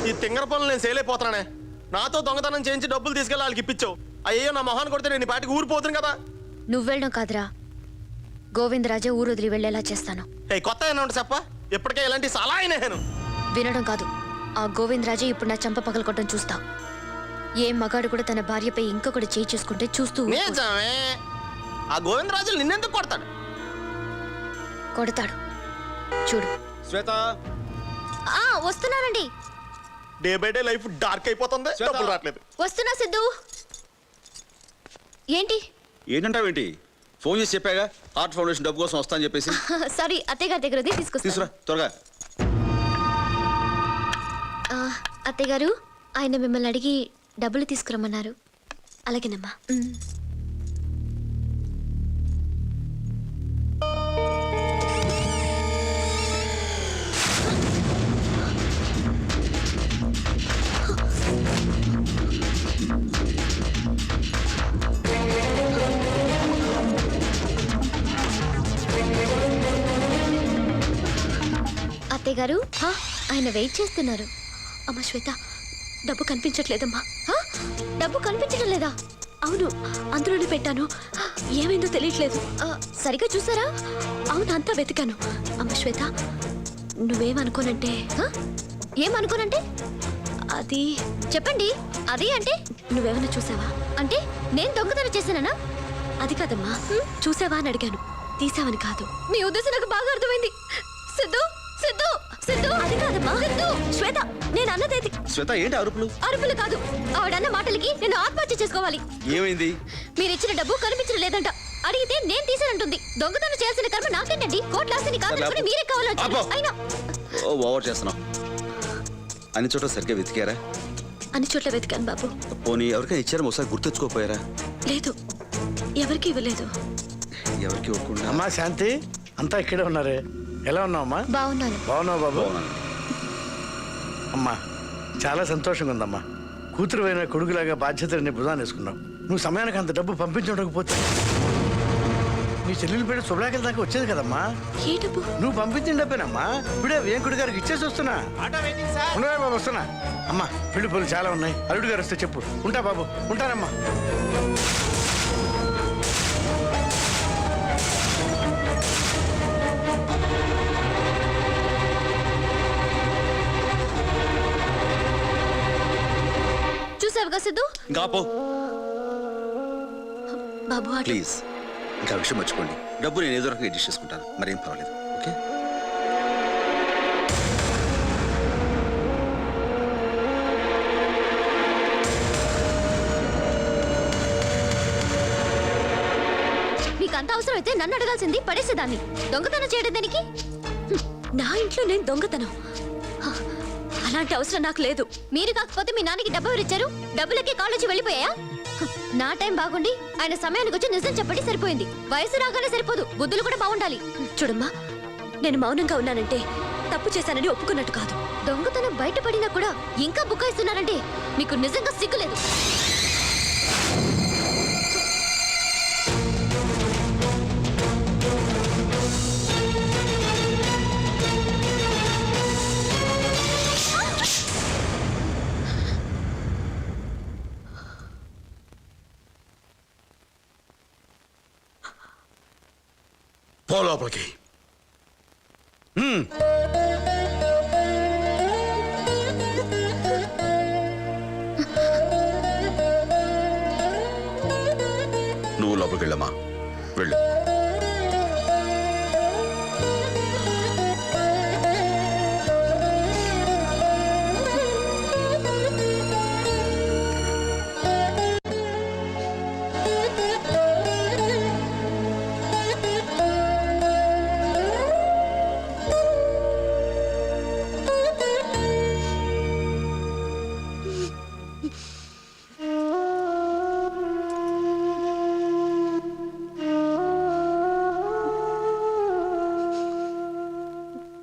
ఈ తింగర పనులు నేను సేలైపోతున్నానే. నాతో దొంగతనం చేయించి డబ్బులు తీసుకెళ్ళి వాళ్ళకి ఇప్పించావు. అయ్యో నా మొహాన్ని కొడితే నేను ఈ పాటికి ఊరిపోతుంది కదా. నువ్వు వెళ్ళడం కాదురా, గోవిందరాజే ఊరు వదిలి వెళ్ళేలా చేస్తాను. కొత్త ఏమన్నా ఉంటే చెప్ప. ఇప్పటికే ఇలాంటి సలహా అయినా వినడం కాదు, ఆ గోవిందరాజే ఇప్పుడు నా చంప పగలకొట్టడం చూస్తా. ఏ మగాడు కూడా తన భార్యపై ఇంకొకటి చేయి చేసుకుంటే చూస్తూ నిజమే. ఆ గోవిందరాజులు నిన్నెందుకు కొడతాడు? కొడతాడు చూడు. శ్వేత వస్తున్నానండి. Day by day life dark అయిపోతుంది. డబ్బులు రావట్లేదు. వస్తున్నా సిద్ధు. ఏంటంటావేంటి? ఫోన్ చేసి చెప్పాగా హార్ట్ ఫౌండేషన్ డబ్బు కోసం వస్తా అని చెప్పేసి. సారీ, అత్తయ్య గారి దగ్గర తీసుకురా త్వరగా. అత్తయ్య గారు, ఆయన మిమ్మల్ని అడిగి డబ్బులు తీసుకురమ్మన్నారు. అలాగేనమ్మా. అత్తయ్య గారు, ఆయన వెయిట్ చేస్తున్నారు. అమ్మ శ్వేత, డబ్బు కనిపించట్లేదమ్మా. డబ్బు కనిపించడం లేదా? అవును, అందులోనే పెట్టాను. ఏమైందో తెలియట్లేదు. సరిగ్గా చూసారా? అవును, అంతా వెతికాను. అమ్మ శ్వేత, నువ్వేమనుకోనంటే? ఏమనుకోనంటే? అది చెప్పండి. అది అంటే నువ్వేమైనా చూసావా? అంటే నేను దొంగతనం చేశానా? అది కాదమ్మా, చూసావా అని అడిగాను, తీసావని కాదు. మీ ఉద్దేశం నాకు బాగా అర్థమైంది. సిద్ధు సిద్ధు సిద్ధు, అది కాదమ్మా. సిద్ధు, శ్వేత, నేను అన్నదేది. శ్వేత, ఏంటి అరుపులు? అరుపులు కాదు, ఆవిడన్న మాటలకి నేను ఆత్మహత్య చేసుకోవాలి. ఏమైంది? మీరిచ్చిన డబ్బు కనిపించడం లేదంట. అడిగితే నేను తీసానంటుంది. దొంగతనం చేయాల్సిన కర్మ నాకేంటండి? కోర్టు లాస్తిని కాదని మీరే కావాలో. అయినా ఓవర్ చేస్తున్నావు. అన్ని చోట్ల సరిగ్గా వెతికారా? అన్ని చోట్ల వెతికాను బాబు. పోనీ ఎవరికైనా ఇచ్చారా? ఒకసారి గుర్తెచ్చుకోపోయారా? లేదు, ఎవరికి ఇవ్వలేదు. ఎవరికి ఇవ్వకుండా. అమ్మా శాంతి, అంతా ఇక్కడే ఉన్నారే. ఎలా ఉన్నావమ్మా? బాగున్నాను. బాగున్నావు బాబు? అమ్మా, చాలా సంతోషంగా ఉందమ్మా. కూతురు అయిన కొడుకులాగా బాధ్యతని భుజాన్ని వేసుకున్నావు. నువ్వు సమయానికి అంత డబ్బు పంపించకపోతే నీ చెల్లెలు పేరు శుభ్రాకిల దాకా వచ్చేది కదమ్మా. ఏ డబ్బు? నువ్వు పంపించిన డబ్బేనమ్మా. ఇప్పుడే వేంకుడి గారికి ఇచ్చేసి వస్తున్నా. ఉండవే బాబు, వస్తున్నా. అమ్మా, పెళ్లి పనులు చాలా ఉన్నాయి. అల్లుడు గారు వస్తే చెప్పు. ఉంటా బాబు, ఉంటానమ్మా. చూసావుగా సిద్ధు? బాబు ప్లీజ్, ఇంకా విషయం మర్చిపోండి. డబ్బు నేను ఏదో రకంగా అడ్జస్ట్ చేసుకుంటాను, మరేం పర్వాలేదు. ఓకే? మీకు అంత అవసరం అయితే నన్ను అడగాల్సింది. పడేసేదాన్ని. దొంగతనం చేయడం దానికి? నా ఇంట్లో నేను దొంగతనం? అలాంటి అవసరం నాకు లేదు. మీరు కాకపోతే మీ నాన్నకి డబ్బు ఎవరిచ్చారు? డబ్బులకే కాలేజీ వెళ్ళిపోయా? నా టైం బాగుండి ఆయన సమయానికి వచ్చి నిజం చెప్పండి, సరిపోయింది. వయసు రాగానే సరిపోదు, బుద్ధులు కూడా బాగుండాలి. చూడమ్మా, నేను మౌనంగా ఉన్నానంటే తప్పు చేశానని ఒప్పుకున్నట్టు కాదు. దొంగతనం బయటపడినా కూడా ఇంకా బుకాయిస్తున్నారంటే మీకు నిజంగా సిగ్గులేదు. పో లోపలికి. నువ్వు లోపలికి వెళ్ళమ్మా, వెళ్ళు.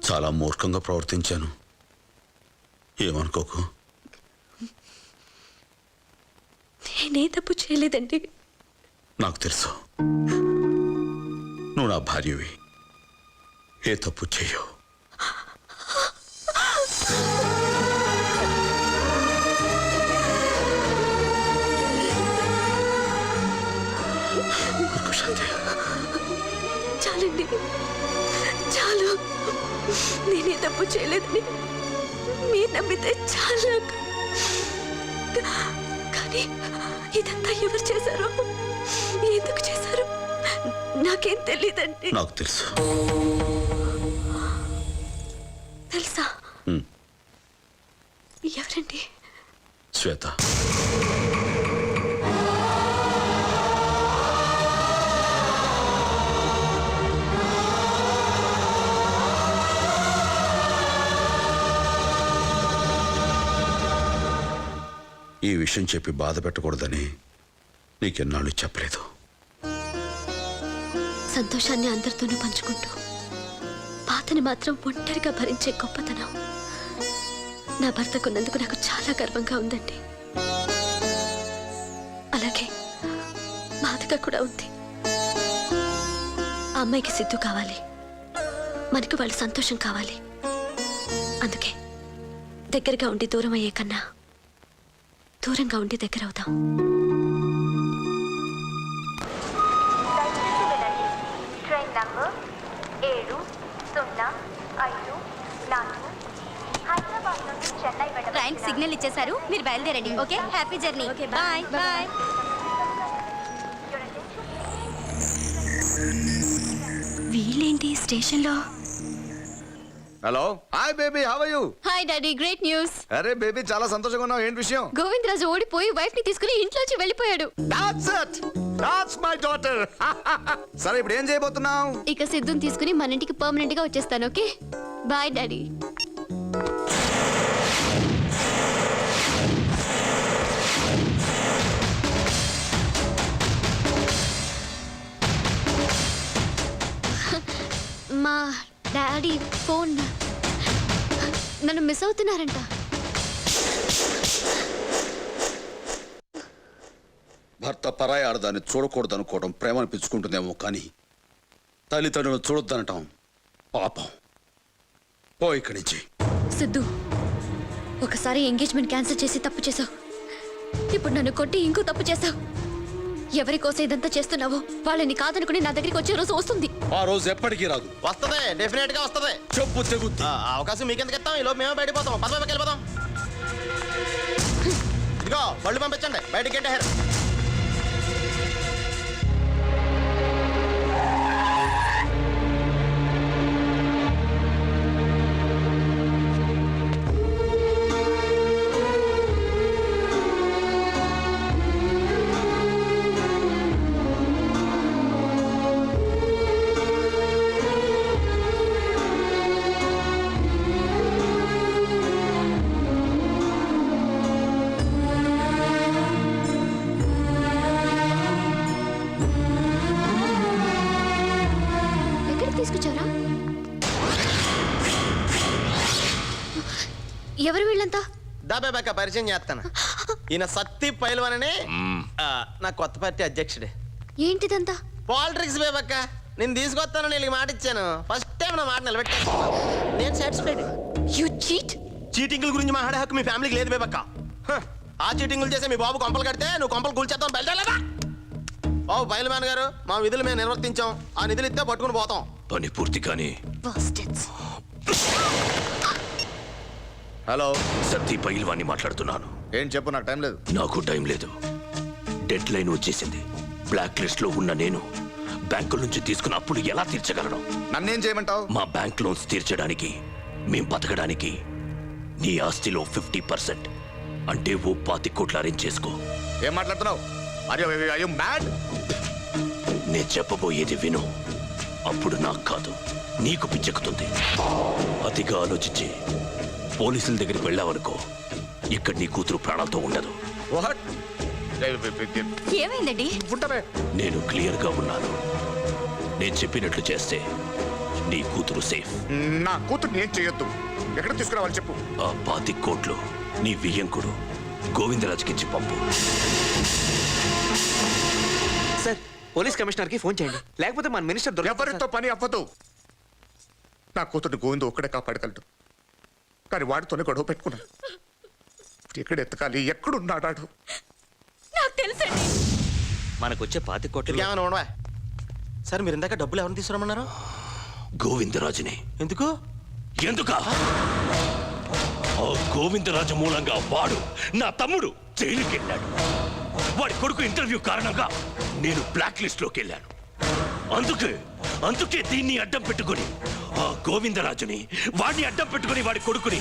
చాలా మూర్ఖంగా ప్రవర్తించాను, ఏమనుకోకు. నేనే తప్పు చేయలేదండి. నాకు తెలుసు, నువ్వు నా భార్యవి, ఏ తప్పు చేయవు. నేనే తప్పు చేయలేదని మీరు నమ్మితే చాలా. కానీ ఇదంతా ఎవరు చేశారో, ఎందుకు చేశారో నాకేం తెలియదండి. నాకు తెలుసు. తెలుసా? ఎవరండి? శ్వేత. ఈ విషయం చెప్పి బాధ పెట్టకూడదని నీకెన్నాళ్ళు చెప్పలేదు. సంతోషాన్ని అందరితోనూ పంచుకుంటూ బాధని మాత్రం ఒంటరిగా భరించే గొప్పతనం నా భర్తకున్నందుకు నాకు చాలా గర్వంగా ఉందండి. అలాగే బాధగా కూడా ఉంది. ఆ అమ్మాయికి సిద్ధు కావాలి, మనకి వాళ్ళ సంతోషం కావాలి. అందుకే దగ్గరగా ఉండి దూరం అయ్యే కన్నా దూరంగా ఉండి దగ్గర అవుదాం. ట్రైన్ నంబర్ 705 హైదరాబాద్ నుండి చెన్నై ట్రైన్ సిగ్నల్ ఇచ్చేశారు, మీరు బయలుదేరండి. Okay, happy journey. Okay, bye bye. వీళ్ళేంటి స్టేషన్లో? Hello, hi baby, how are you? Hi daddy, great news. అరే బేబీ, చాలా సంతోషంగా ఉన్నావు. ఏంటి విషయం? గోవిందరాజు ఓడిపోయి వైఫ్ ని తీసుకుని ఇంట్లోంచి వెళ్ళిపోయాడు. That's it, that's my daughter. సరే, ఇప్పుడు ఏం చేయబోతున్నావు? ఇక సిద్ధుని తీసుకుని మన ఇంటికి పర్మనెంట్ గా వచ్చేస్తాను. Okay, bye daddy. మా డాడీ ఫోన్. నన్ను మిస్ అవుతున్నారంట. భర్త పరాయి ఆడదాన్ని చూడకూడదు అనుకోవడం ప్రేమ అనిపించుకుంటుందేమో, కానీ తల్లిదండ్రులు చూడొద్దనటం పాపం. పో ఇక్కడి నుంచి. సిద్ధు, ఒకసారి ఎంగేజ్మెంట్ క్యాన్సిల్ చేసి తప్పు చేసావు. ఇప్పుడు నన్ను కొట్టి ఇంకో తప్పు చేసావు. ఎవరి కోసం ఇదంతా చేస్తున్నావో వాళ్ళని కాదనుకుని నా దగ్గరికి వచ్చే రోజు వస్తుంది. ఆ రోజు ఎప్పటికీ రాదు. వస్తదే, డెఫినెట్ గా వస్తదే. చెప్పు తెగుద్ది. అవకాశం మీకెందుకు ఇస్తాం? ఈలోపు మేమే బయటపోతాం. పదవి వెళ్ళిపోతాం. ఇదిగో బళ్ళు పంపించండి, బయటికి గెంటేశారు. ఎక్కడికి తీసుకొచ్చారా? ఎవరు వీళ్ళంతా? దాబేబాక పరిచయం చేస్తాను. ఈయన సత్తి పైల్వానని నా కొత్త పార్టీ అధ్యక్షుడే. ఏంటిదంతా? పాలిటిక్స్ బేబక్క. నేను తీసుకొస్తానని వీళ్ళకి మాట ఇచ్చాను. ఫస్ట్ టైం నా మాట నిలబెట్టాను. నేను సాటిస్ఫైడ్. You cheat. చీటింగ్ల గురించి మాట్లాడే హక్కు మీ ఫ్యామిలీకి లేదు బేబక్క. ఆ చీటింగ్లు చేసే మీ బాబు కొంపలు కడితే నువ్వు కొంపలు కూల్చేస్తాను. బయలుదేరలేదా? బాబు పైల్వాన్ గారు, మా విధులు మేము నిర్వర్తించాం. ఆ నిధులు ఇస్తే పట్టుకుని పోతాం. పని పూర్తి కానీ. హలో, సత్తి పైల్వాన్ని మాట్లాడుతున్నాను. ఏం చెప్పు, నాకు టైం లేదు. నాకు టైం లేదు. డెడ్ లైన్ వచ్చేసింది. బ్లాక్ లిస్ట్ లో ఉన్న నేను బ్యాంకుల నుంచి తీసుకున్న అప్పులు ఎలా తీర్చగలను? నన్నేం చేయమంటావు? మా బ్యాంక్ లోన్స్ తీర్చడానికి, మేం బతకడానికి నీ ఆస్తిలో 50% అంటే ఓ 25 కోట్లు అరేంజ్ చేసుకో. ఏం మాట్లాడుతున్నావు? Are you mad? నేను చెప్పబోయేది విను. అప్పుడు నాకు కాదు, నీకు పిచ్చెక్కుతుంది. అతిగా ఆలోచించి పోలీసుల దగ్గరికి వెళ్ళావనుకో, ఇక్కడ నీ కూతురు ప్రాణాలతో ఉండదు. What? ఏమైందండి? నేను క్లియర్ గా ఉన్నాను. నేను చెప్పినట్లు చేస్తే నీ కూతురు సేఫ్. నా కూతురు ఏం చేయొద్దు. ఎక్కడ తీసుకురావాలి చెప్పు. ఆ 25 కోట్లు నీ వియ్యంకుడు గోవిందరాజుకిచ్చి పంపు. సార్, పోలీస్ కమిషనర్ కి ఫోన్ చేయండి, లేకపోతే మన మినిస్టర్ ఎవరితో పని అవ్వదు. నా కూతురు గోవిందు ఒక్కడే కాపాడగలడు, కానీ వాడితోనే గొడవ పెట్టుకున్నాను. ఎక్కడ ఎత్తకాలి, ఎక్కడున్నాడాడు? నాకు తెలుసండి. మనకు వచ్చే 25 కోట్లు ఏమైనా ఉండవా? సార్, మీరు ఇందాక డబ్బులు ఎవరిని తీసుకురమ్మన్నారు? గోవిందరాజుని. ఎందుకు? ఎందుక ఆ గోవిందరాజు మూలంగా వాడు నా తమ్ముడు జైలుకి వెళ్ళాడు. వాడి కొడుకు ఇంటర్వ్యూ కారణంగా నేను బ్లాక్ లిస్ట్ లోకి వెళ్ళాను. అందుకే దీన్ని అడ్డం పెట్టుకుని ఆ గోవిందరాజుని వాడిని అడ్డం పెట్టుకుని వాడి కొడుకుని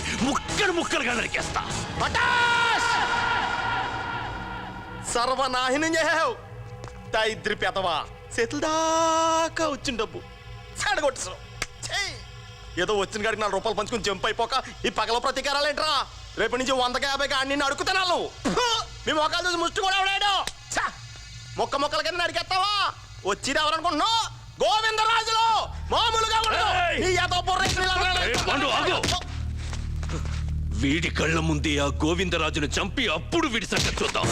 ముక్కలుగా నరికేస్తా. సర్వనాహిని చేసావు దరిద్రి పెదవా. చేతుల దాకా వచ్చిన డబ్బు చెడగొట్టేసావు. ఏదో వచ్చిన కాడికి 4 రూపాయలు పంచుకుని జంప్ అయిపోక ఈ పగల ప్రతీకారాలేంట్రా? రేపు నుంచి 150కి అన్ని అడుగుతున్నాను. మీ మొక్కలు చూసి ముష్టి కూడా ఎవడాడు? మొక్కల కింద నడికేస్తావా? వచ్చిది ఎవరనుకుంటున్నావు? గోవిందరాజులు మామూలుగా ఉండదు. ఈ ఏదో వీడి కళ్ళ ముందే ఆ గోవిందరాజును చంపి అప్పుడు వీడి సంగతి చూద్దాం.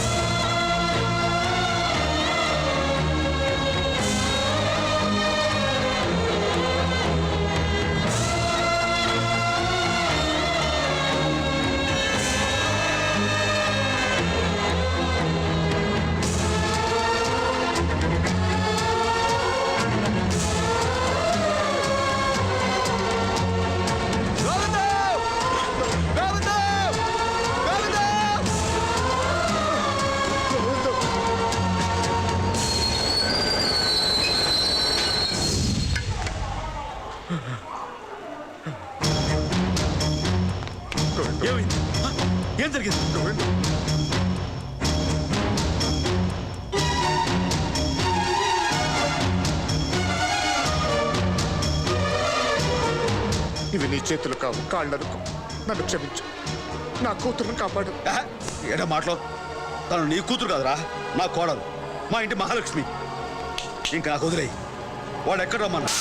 ఏం జరిగింది? ఇవి నీ చేతులు కావు, కాళ్ళనుకో. నన్ను క్షమించు. నా కూతురుని కాపాడు. ఏడా మాటలో తను నీ కూతురు కాదురా, నా కోడలు, మా ఇంటి మహాలక్ష్మి. ఇంకా నాకు వదిలేయి. వాడు ఎక్కడ రమ్మన్నా